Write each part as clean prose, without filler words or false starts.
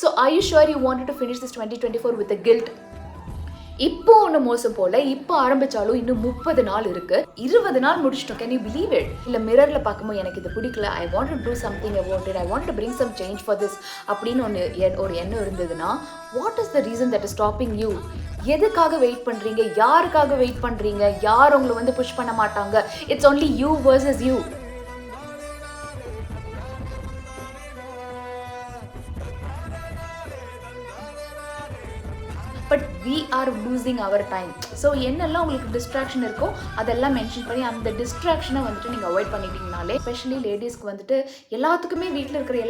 So are you sure you wanted to finish this 2024 with a guilt? இப்போ ஒன்று மோசம் போல இப்போ ஆரம்பிச்சாலும் இன்னும் 30 நாள் இருக்கு. 20 நாள் முடிச்சிட்டோம். Can you believe it? இல்லை மிரரில் பார்க்கும்போது எனக்கு இது பிடிக்கல, I want to do something about it, I want to bring some change for this அப்படின்னு ஒரு எண்ணம் இருந்ததுன்னா, what is the reason that is stopping you? எதுக்காக வெயிட் பண்ணுறீங்க? யாருக்காக வெயிட் பண்ணுறீங்க? யார் உங்களை வந்து புஷ் பண்ண மாட்டாங்க? It's only you versus you. But we are losing our time. So என்னெல்லாம் உங்களுக்கு டிஸ்ட்ராக்ஷன் இருக்கோ அதெல்லாம் மென்ஷன் பண்ணி அந்த டிஸ்ட்ராக்ஷனை வந்துட்டு நீங்கள் அவாய்ட் பண்ணிட்டீங்கனாலே, எஸ்பெஷலி லேடிஸ்க்கு வந்துட்டு எல்லாத்துக்குமே வீட்டில் இருக்கிற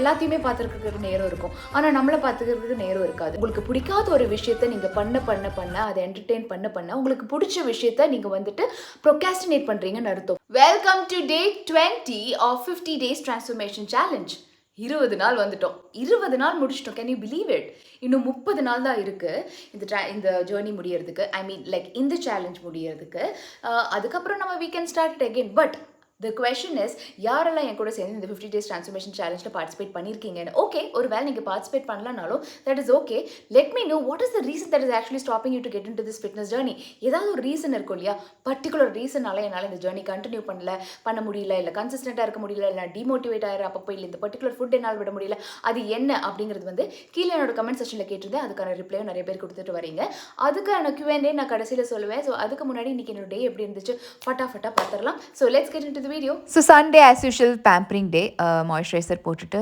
எல்லாத்தையுமே பார்த்துருக்கிறதுக்கு நேரம் இருக்கும். ஆனால் நம்மளை பார்த்துக்கிறதுக்கு நேரம் இருக்காது. உங்களுக்கு பிடிக்காத ஒரு விஷயத்தை நீங்கள் பண்ண அதை என்டர்டெயின் பண்ண உங்களுக்கு பிடிச்ச விஷயத்த நீங்கள் வந்துட்டு ப்ரொகாஸ்டினேட் பண்ணுறீங்கன்னு அர்த்தம். Welcome to day 20 of 50 days transformation challenge. 20 நாள் வந்துட்டோம். 20 நாள் முடிச்சிட்டோம். Can you believe it? இன்னும் 30 நாள் தான் இருக்குது இந்த ஜேர்னி முடியறதுக்கு. ஐ மீன் லைக் இந்த சேலஞ்ச் முடியறதுக்கு. அதுக்கப்புறம் நம்ம we can start it again. But the question is, யாரெல்லாம் என் கூட சேர்ந்து இந்த 50 days transformation challenge பார்ட்டிசிபேட் பண்ணியிருக்கீங்கன்னு. ஓகே, ஒரு வேளை நீங்கள் பார்ட்டிசிபேட் பண்ணலனாலும் that is okay. Let me know what is the reason that is actually stopping you to get into this fitness journey. ஏதாவது ஒரு ரீசன் இருக்கும் இல்லையா? பர்டிகுலர் ரீசனால என்னால் இந்த ஜர்னி கண்டினியூ பண்ண முடியல, இல்லை கன்சிஸ்டண்ட்டாக இருக்க முடியல, இல்லை டிமோட்டிவேட் ஆகிற அப்பப்போ, இல்லை இந்த பர்டிகுலர் ஃபுட் என்னால் விட முடியல, அது என்ன அப்படிங்கிறது வந்து கீழே என்னோட கமெண்ட் செக்ஷனில் கேட்டிருந்தேன். அதுக்கான ரிப்ளையும் நிறைய பேர் கொடுத்துட்டு வரீங்க. அதுக்கான Q&A நான் கடைசியில் சொல்லுவேன். ஸோ அதுக்கு முன்னாடி இன்னைக்கு என்னோட டே எப்படி இருந்துச்சு ஃபட்டாஃபட்டாக பார்த்துடலாம். So let's get into the video. So Sunday as usual pampering day. Moisturiser போட்டுட்டு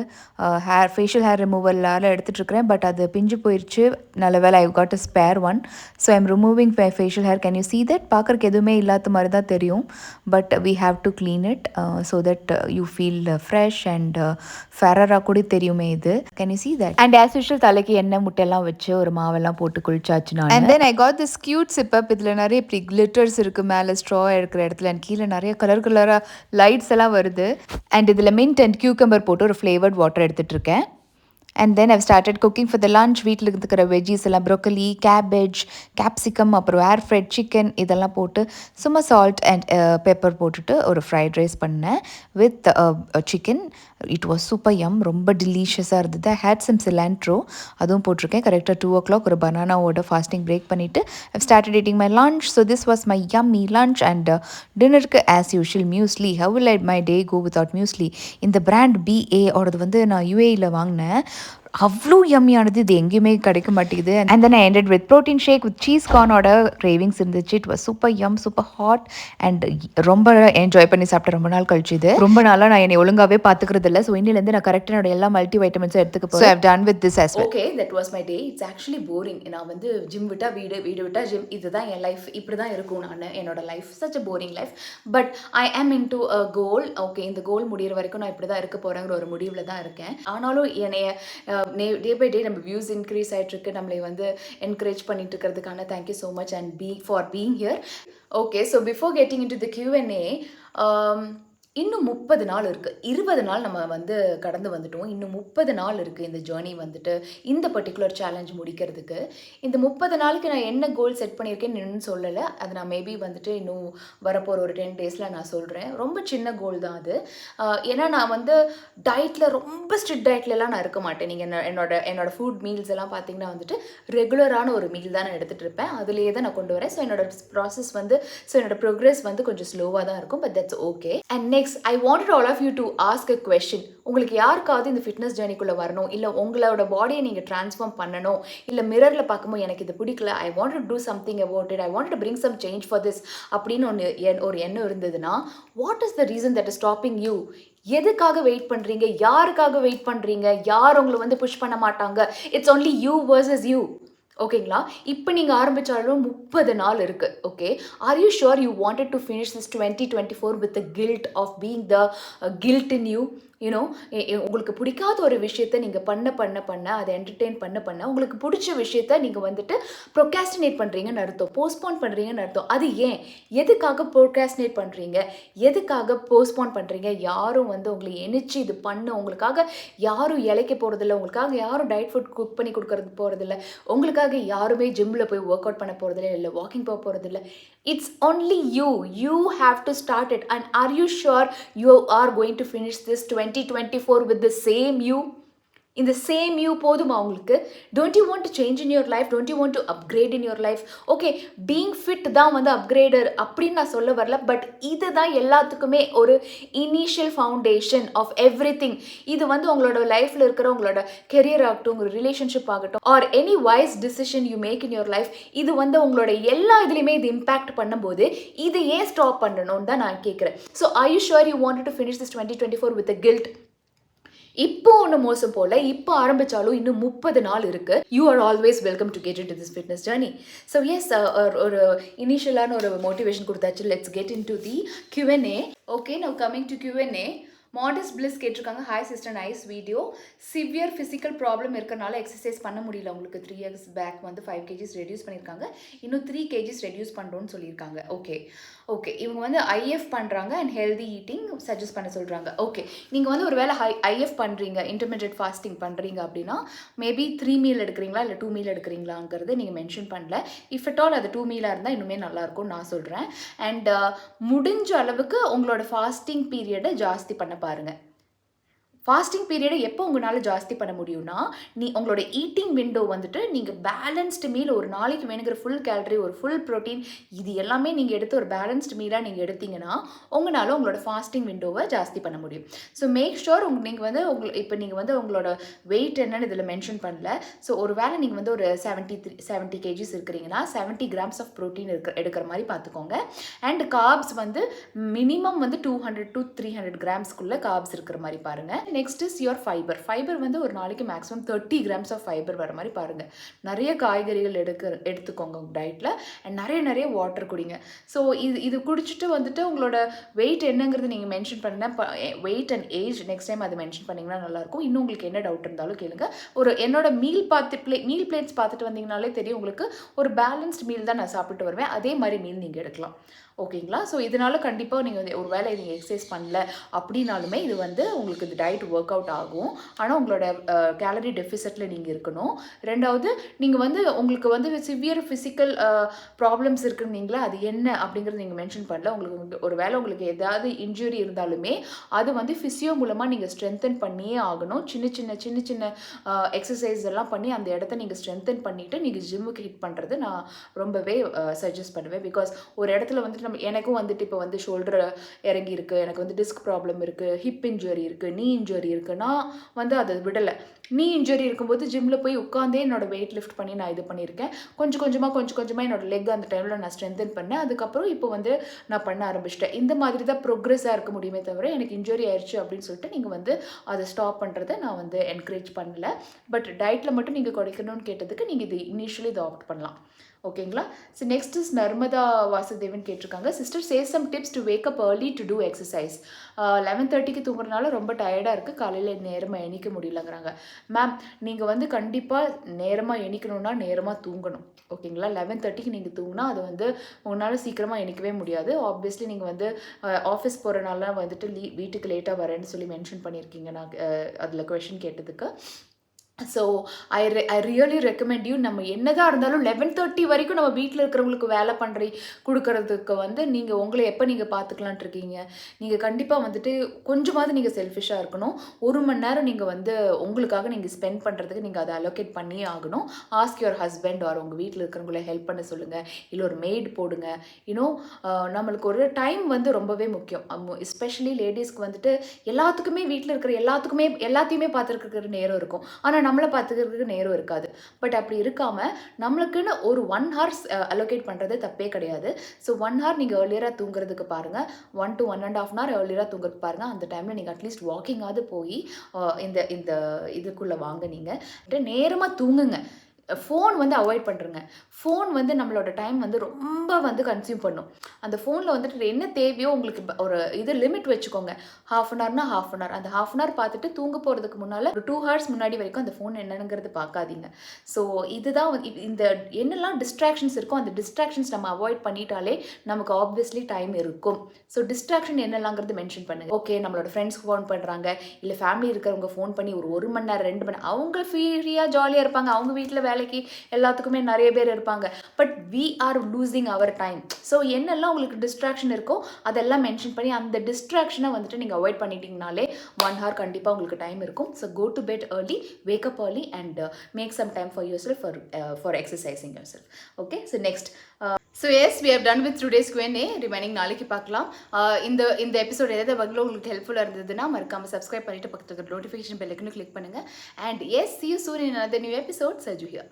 ஃபேஷியல் ஹேர் ரிமூவலால் எடுத்துகிட்ருக்கிறேன். பட் அது பிஞ்சு போயிடுச்சு. நல்ல வேலை I got a spare one. So I'm removing facial hair. Can you see that? பார்க்குறக்கு எதுவுமே இல்லாத மாதிரி தான் தெரியும். But we have to clean it so that you feel fresh and ஃபெரராக கூட தெரியுமே இது. Can you see that? And as usual தலைக்கு எண்ணெய் முட்டையெல்லாம் வச்சு ஒரு மாவெல்லாம் போட்டு குளிச்சாச்சு நான். And then I got this cute சிப்பப். இதில் நிறைய இப்படி கிளிட்டர்ஸ் இருக்குது மேலே ஸ்ட்ரா இருக்கிற இடத்துல. அண்ட் கீழே நிறைய கலராக லைட்ஸ் எல்லாம் வருது. அண்ட் இதில் மின்ட் அண்ட் கியூக்கம்பர் போட்டு ஒரு ஃப்ளேவர்ட் வாட்டர் எடுத்துகிட்டு இருக்கேன். And then I've started cooking for the lunch. வீட்டில் இருக்கிற வெஜ்ஜீஸ் எல்லாம் ப்ரோக்கலி, கேபேஜ், கேப்சிகம், அப்புறம் ஏர் ஃப்ரைட் சிக்கன் இதெல்லாம் போட்டு சும்மா சால்ட் அண்ட் பெப்பர் போட்டுட்டு ஒரு ஃப்ரைட் ரைஸ் பண்ணேன் with chicken. It was super yum. ரொம்ப டெலிஷியஸாக இருந்தது. ஐ ஹேட் சம் சிலாண்ட்ரோ அதுவும் போட்டிருக்கேன். கரெக்டாக 2 o'clock ஒரு பனானாவோட ஃபாஸ்டிங் பிரேக் பண்ணிவிட்டு I've started eating my lunch. So this was my yummy lunch. அண்ட் டின்னருக்கு as usual muesli. How will my day go without muesli? இந்த பிராண்ட் BA ஓடது வந்து நான் UAEயில் வாங்கினேன். அவ்வளோ யம்மியானது. இது எங்கேயுமே கிடைக்க மாட்டேங்குது. And then I ended with protein shake with cheese கார்னோட கிரேவிங்ஸ் இருந்துச்சு. It was super yum, super hot and ரொம்ப என்ஜாய் பண்ணி சாப்பிட்டேன். ரொம்ப நாள் கழிச்சு இது. ரொம்ப நாளாக நான் என்னை ஒழுங்காகவே பார்த்துக்கிறது இல்லை. ஸோ இன்னிலேருந்து நான் கரெக்டாக என்னோட எல்லா மல்டி வைட்டமின்ஸும் எடுத்துக்க போகிறேன். I have done with this as well. Okay, that was my day. It's actually boring. நான் வந்து ஜிம் விட்டா வீடு, வீடு விட்டா ஜிம், இதுதான் என் லைஃப். இப்படி தான் இருக்கும் என்னோட life. Such a boring life. But I ஆம் in to a goal. Okay, இந்த கோல் முடிகிற வரைக்கும் நான் இப்படி தான் இருக்க போகிறேங்கிற ஒரு முடிவில் தான் இருக்கேன். ஆனாலும் என்னைய டே பை டே நம்ம வியூஸ் இன்க்ரீஸ் ஆகிட்டுருக்கு. நம்மளை வந்து என்கரேஜ் பண்ணிட்டு இருக்கிறதுக்கான thank you so much and for being here. Okay, so before getting in to the Q&A, இன்னும் 30 நாள் இருக்குது. 20 நாள் நம்ம வந்து கடந்து வந்துட்டோம். இன்னும் 30 நாள் இருக்குது இந்த ஜேர்னி வந்துட்டு இந்த பர்டிகுலர் சேலஞ்ச் முடிக்கிறதுக்கு. இந்த 30 நாளுக்கு நான் என்ன கோல் செட் பண்ணியிருக்கேன்னு இன்னும் சொல்லலை. அது நான் மேபி வந்துட்டு இன்னும் வரப்போகிற ஒரு 10 days நான் சொல்கிறேன். ரொம்ப சின்ன கோல் தான் அது. ஏன்னா நான் வந்து டயட்டில் ரொம்ப ஸ்ட்ரிக்ட் டயட்லலாம் நான் இருக்க மாட்டேன். நீங்கள் என்னோட ஃபுட் மீல்ஸ் எல்லாம் பார்த்தீங்கன்னா வந்துட்டு ரெகுலரான ஒரு மீல் தான் நான் எடுத்துகிட்டு இருப்பேன். அதுலேயே தான் நான் கொண்டு வரேன். ஸோ என்னோட ப்ராசஸ் வந்து என்னோட ப்ரோக்ரஸ் வந்து கொஞ்சம் ஸ்லோவாக தான் இருக்கும். But that's okay. And next I wanted all of you to ask a question. உங்களுக்கு யாருக்காவது இந்த ஃபிட்னஸ் ஜர்னிக்குள்ளே வரணும், இல்லை உங்களோட பாடியை நீங்கள் ட்ரான்ஸ்ஃபார்ம் பண்ணணும், இல்லை மிரரில் பார்க்கும்போது எனக்கு இது பிடிக்கல, I want to do something about it, I want to bring some change for this அப்படின்னு ஒரு எண்ணம் இருந்ததுன்னா, what is the reason that is stopping you? எதுக்காக வெயிட் பண்ணுறீங்க? யாருக்காக வெயிட் பண்ணுறீங்க? யார் உங்களை வந்து புஷ் பண்ண மாட்டாங்க? It's only you versus you. ஓகேங்களா? இப்போ நீங்கள் ஆரம்பித்தாலும் 30 நாள் இருக்குது. Okay, are you sure you wanted to finish this 2024 with the guilt of being the guilt in you? You know, உங்களுக்கு பிடிக்காத ஒரு விஷயத்தை நீங்கள் பண்ண அதை என்டர்டெயின் பண்ண உங்களுக்கு பிடிச்ச விஷயத்த நீங்கள் வந்துட்டு ப்ரொகாஸ்டினேட் பண்ணுறீங்கன்னு அர்த்தம். போஸ்ட்போன் பண்ணுறீங்கன்னு அர்த்தம். அது ஏன்? எதுக்காக ப்ரொகாஸ்டினேட் பண்ணுறீங்க? எதுக்காக போஸ்ட்போன் பண்ணுறீங்க? யாரும் வந்து உங்களை எணிச்சு இது உங்களுக்காக யாரும் இழைக்க போகிறதில்ல. உங்களுக்காக யாரும் டயட் ஃபுட் குக் பண்ணி கொடுக்கறது போகிறதில்ல. உங்களுக்காக யாருமே ஜிம்மில் போய் ஒர்க் அவுட் பண்ண போகிறதில்ல, இல்லை வாக்கிங் போக போகிறதில்ல. It's only you. You have to start it. And are you sure you are going to finish this 2024 with the same you? இந்த சேம் யூ போதுமா உங்களுக்கு? Don't you want to change in your life? Don't you want to upgrade in your life? Okay, being fit தான் வந்து upgrader அப்படின்னு நான் சொல்ல வரல. But இதுதான் எல்லாத்துக்குமே ஒரு இனிஷியல் ஃபவுண்டேஷன் ஆஃப் எவ்ரிதிங். இது வந்து உங்களோட லைஃப்பில் இருக்கிற உங்களோட கெரியர் ஆகட்டும், உங்களோட ரிலேஷன்ஷிப் ஆகட்டும், or any wise decision you make in your life, இது வந்து உங்களோட எல்லா இதுலையுமே இது இம்பேக்ட் பண்ணும்போது இது ஏன் ஸ்டாப் பண்ணணும்னு தான் நான் கேட்குறேன். So I you sure you wanted to finish this 2024 with a guilt? இப்போ ஒன்று மோசம் போல, இப்போ ஆரம்பித்தாலும் இன்னும் 30 நாள் இருக்கு. You are always welcome to get into this fitness journey. So yes, ஒரு இனிஷியலான ஒரு மோட்டிவேஷன் கொடுத்தாச்சு. Let's get into the Q&A. Okay, now coming to Q&A. Modest bliss கேட்டிருக்காங்க, hi sister, nice video. Severe physical problem இருக்கனால exercise பண்ண முடியல உங்களுக்கு. 3 years back வந்து 5 kgs ரெடியூஸ் பண்ணியிருக்காங்க, இன்னும் 3 kgs ரெடியூஸ் பண்ணுறோன்னு சொல்லியிருக்காங்க. ஓகே ஓகே, இவங்க வந்து ஐஎஃப் பண்ணுறாங்க அண்ட் ஹெல்தி ஈட்டிங் சஜஸ்ட் பண்ண சொல்கிறாங்க. ஓகே, நீங்கள் வந்து ஒரு வேளை ஐஎஃப் பண்ணுறீங்க, இன்டர்மீடியட் ஃபாஸ்டிங் பண்ணுறீங்க அப்படின்னா மேபி 3 meal எடுக்கிறீங்களா இல்லை 2 meal எடுக்கிறீங்களாங்கிறது நீங்கள் மென்ஷன் பண்ணல. இஃப் அட் ஆல் அது 2 meal-ஆக இருந்தால் இன்னுமே நல்லாயிருக்கும்னு நான் சொல்கிறேன். அண்ட் முடிஞ்ச அளவுக்கு உங்களோட ஃபாஸ்டிங் பீரியடை ஜாஸ்தி பண்ண பாருங்கள். ஃபாஸ்டிங் பீரியடை எப்போ உங்களால் ஜாஸ்தி பண்ண முடியும்னா, உங்களோட ஈட்டிங் விண்டோ வந்துட்டு நீங்கள் பேலன்ஸ்டு மீல், ஒரு நாளைக்கு வேணுங்கிற ஃபுல் கேலரி, ஒரு ஃபுல் ப்ரோட்டீன், இது எல்லாமே நீங்கள் எடுத்து ஒரு பேலன்ஸ்டு மீலாக நீங்கள் எடுத்தீங்கன்னா உங்களால் உங்களோட ஃபாஸ்டிங் விண்டோவை ஜாஸ்தி பண்ண முடியும். ஸோ மேக் ஷுர் நீங்கள் வந்து இப்போ நீங்கள் வந்து உங்களோட வெயிட் என்னன்னு இதில் மென்ஷன் பண்ணல. ஸோ ஒரு வேளை நீங்கள் வந்து ஒரு 70 kgs இருக்கிறீங்கன்னா 70 grams ஆஃப் ப்ரோட்டீன் எடுக்கிற மாதிரி பார்த்துக்கோங்க. அண்ட் கார்ப்ஸ் வந்து மினிமம் வந்து 200 to 300 grams கார்ப்ஸ் இருக்கிற மாதிரி பாருங்கள். Next is your fibre. Fibre வந்து ஒரு நாளைக்கு மேக்ஸிமம் 30 grams ஆஃப் ஃபைபர் வர மாதிரி பாருங்கள். நிறைய காய்கறிகள் எடுத்துக்கோங்க உங்கள் டயட்டில். அண்ட் நிறைய வாட்டர் குடிங்க. ஸோ இது குடிச்சிட்டு வந்துட்டு உங்களோட வெயிட் என்னங்கிறது நீங்கள் மென்ஷன் பண்ணுங்க. Weight and age next time அதை மென்ஷன் பண்ணிங்கன்னா நல்லாயிருக்கும். இன்னும் உங்களுக்கு என்ன டவுட் இருந்தாலும் கேளுங்க. என்னோட மீல் பிளேட்ஸ் பார்த்துட்டு வந்தீங்கனாலே தெரியும் உங்களுக்கு. ஒரு பேலன்ஸ்ட் மீல் தான் நான் சாப்பிட்டு வருவேன், அதே மாதிரி மீல் நீங்கள் எடுக்கலாம். ஓகேங்களா? ஸோ இதனால் கண்டிப்பாக நீங்கள் வந்து ஒரு வேளை நீங்கள் எக்ஸசைஸ் பண்ணல அப்படின்னாலுமே இது வந்து உங்களுக்கு இது டயட் ஒர்க் அவுட் ஆகும். ஆனால் உங்களோட கேலரி டெஃபிசிட்டில் நீங்கள் இருக்கணும். ரெண்டாவது, நீங்கள் வந்து உங்களுக்கு வந்து சிவியர் ஃபிசிக்கல் ப்ராப்ளம்ஸ் இருக்குன்னீங்களா, அது என்ன அப்படிங்கிறது நீங்கள் மென்ஷன் பண்ணல. உங்களுக்கு ஒரு வேளை உங்களுக்கு ஏதாவது இன்ஜுரி இருந்தாலுமே அது வந்து ஃபிசியோ மூலமாக நீங்கள் ஸ்ட்ரென்தன் பண்ணியே ஆகணும். சின்ன சின்ன எக்ஸசைஸ் எல்லாம் பண்ணி அந்த இடத்த நீங்கள் ஸ்ட்ரென்தன் பண்ணிவிட்டு நீங்கள் ஜிம்முக்கு ஹிட் பண்ணுறது நான் ரொம்பவே சஜஸ்ட் பண்ணுவேன். பிகாஸ் ஒரு இடத்துல வந்து எனக்கும் வந்துட்டு இப்போ வந்து ஷோல்டர் இறங்கி இருக்குது, எனக்கு வந்து டிஸ்க் ப்ராப்ளம் இருக்குது, ஹிப் இன்ஜுரி இருக்குது, நீ இன்ஜுரி இருக்குது. நான் வந்து அதை விடலை. நீ இன்ஜுரி இருக்கும்போது ஜிம்மில் போய் உட்காந்தே என்னோட வெயிட் லிஃப்ட் பண்ணி நான் இது பண்ணியிருக்கேன். கொஞ்சம் கொஞ்சமாக என்னோட லெக் அந்த டைமில் நான் ஸ்ட்ரென்தன் பண்ணேன். அதுக்கப்புறம் இப்போ வந்து நான் பண்ண ஆரம்பிச்சிட்டேன். இந்த மாதிரி தான் ப்ரோக்ரெஸ்ஸாக இருக்க முடியுமே தவிர எனக்கு இன்ஜுரி ஆயிடுச்சு அப்படின்னு சொல்லிட்டு நீங்கள் வந்து அதை ஸ்டாப் பண்ணுறதை நான் வந்து என்கரேஜ் பண்ணல. பட் டயட்டில் மட்டும் நீங்கள் குறைக்கணும்னு கேட்டதுக்கு நீங்கள் இது இனிஷியலி இதை ஆப்ட் பண்ணலாம். ஓகேங்களா? So next is Narmada Vasudevan கேட்டிருக்காங்க, sister say some tips to wake up early to do exercise. 11:30க்கு தூங்குறதுனால ரொம்ப டயர்டாக இருக்குது, காலையில் நேரமாக எணிக்க முடியலங்கிறாங்க. மேம், நீங்கள் வந்து கண்டிப்பாக நேரமாக எணிக்கணும்னா நேரமாக தூங்கணும். ஓகேங்களா? 11:30க்கு நீங்கள் தூங்கினா அது வந்து உங்களால் சீக்கிரமாக எணிக்கவே முடியாது. ஆப்வியஸ்லி நீங்கள் வந்து ஆஃபீஸ் போகிறனால வந்துட்டு வீட்டுக்கு லேட்டாக வரேன்னு சொல்லி மென்ஷன் பண்ணியிருக்கீங்க நான் அதில் கொஷின் கேட்டதுக்கு. So I really recommend you, நம்ம என்னதான் இருந்தாலும் 11:30 வரைக்கும் நம்ம வீட்டில் இருக்கிறவங்களுக்கு வேலை கொடுக்கறதுக்கு வந்து நீங்கள் உங்களை எப்போ நீங்கள் பார்த்துக்கலான்ட்டு இருக்கீங்க. நீங்கள் கண்டிப்பாக வந்துட்டு கொஞ்சமாவது நீங்கள் செல்ஃபிஷாக இருக்கணும். 1 மணி நேரம் நீங்கள் வந்து உங்களுக்காக நீங்கள் ஸ்பெண்ட் பண்ணுறதுக்கு நீங்கள் அதை அலோகேட் பண்ணியே ஆகணும். ஆஸ்க் யுவர் ஹஸ்பண்ட் ஆர் உங்கள் வீட்டில் இருக்கிறவங்கள ஹெல்ப் பண்ண சொல்லுங்கள், இல்லை ஒரு மெய்ட் போடுங்க. நம்மளுக்கு ஒரு டைம் வந்து ரொம்பவே முக்கியம். எஸ்பெஷலி லேடிஸ்க்கு வந்துட்டு எல்லாத்துக்குமே வீட்டில் இருக்கிற எல்லாத்தையுமே பார்த்துருக்கிற நேரம் இருக்கும். ஆனால் நம்மளை பார்த்துக்கிறதுக்கு நேரம் இருக்காது. பட் அப்படி இருக்காமல் நம்மளுக்குன்னு ஒரு 1 hour அலோகேட் பண்ணுறது தப்பே கிடையாது. ஸோ 1 hour நீங்கள் ஏர்லியராக தூங்குறதுக்கு பாருங்கள். 1 to 1.5 hour ஏர்லியராக தூங்குறதுக்கு பாருங்கள். அந்த டைமில் நீங்கள் அட்லீஸ்ட் வாக்கிங்காவது போய் இந்த இதுக்குள்ளே வாங்க. நீங்கள் நேரமாக தூங்குங்க. ஃபோன் வந்து அவாய்ட் பண்ணுறங்க. ஃபோன் வந்து நம்மளோட டைம் வந்து ரொம்ப வந்து கன்சியூம் பண்ணும். அந்த ஃபோனில் வந்துட்டு என்ன தேவையோ உங்களுக்கு ஒரு லிமிட் வச்சுக்கோங்க. 1/2 hourனா 1/2 hour. அந்த 1/2 hour பார்த்துட்டு தூங்க போகிறதுக்கு முன்னால் ஒரு 2 hours முன்னாடி வரைக்கும் அந்த ஃபோன் என்னங்கிறது பார்க்காதீங்க. ஸோ இதுதான் இந்த என்னெல்லாம் டிஸ்ட்ராக்ஷன்ஸ் இருக்கோ அந்த டிஸ்ட்ராக்ஷன்ஸ் நம்ம அவாய்ட் பண்ணிட்டாலே நமக்கு ஆப்வியஸ்லி டைம் இருக்கும். ஸோ டிஸ்ட்ராக்ஷன் என்னெல்லாங்கிறது மென்ஷன் பண்ணுங்கள். ஓகே, நம்மளோட ஃப்ரெண்ட்ஸ்க்கு ஃபோன் பண்ணுறாங்க, இல்லை ஃபேமிலி இருக்கிறவங்க ஃபோன் பண்ணி ஒரு 1 மணி நேரம் 2 மணி நேரம் அவங்க ஃப்ரீயாக ஜாலியாக இருப்பாங்க, அவங்க வீட்டில் வேலைக்கு எல்லாத்துக்குமே நிறைய பேர் இருப்பாங்க. But we are losing our time. So என்னெல்லாம் உங்களுக்கு டிஸ்ட்ராக்ஷன் இருக்கோ அதெல்லாம் மென்ஷன் பண்ணி அந்த டிஸ்ட்ராக்ஷனை வந்துட்டு நீங்கள் அவாய்ட் பண்ணிட்டீங்கனாலே 1 hour கண்டிப்பாக உங்களுக்கு டைம் இருக்கும். So go to bed early, wake up early and make some time for yourself for exercising yourself. Okay, so next so yes we have done with today's Q&A. Remaining நாளைக்கு பார்க்கலாம். இந்த episode ஏதாவது வகையில் உங்களுக்கு ஹெல்ப்ஃபுல்லாக இருந்ததுன்னா மறக்காமல் subscribe பண்ணிட்டு பக்கத்துக்கு நோட்டிஃபிகேஷன் பெல் ஐக்கனை கிளிக் பண்ணுங்கள். And yes see you soon in another new episode. Saju here.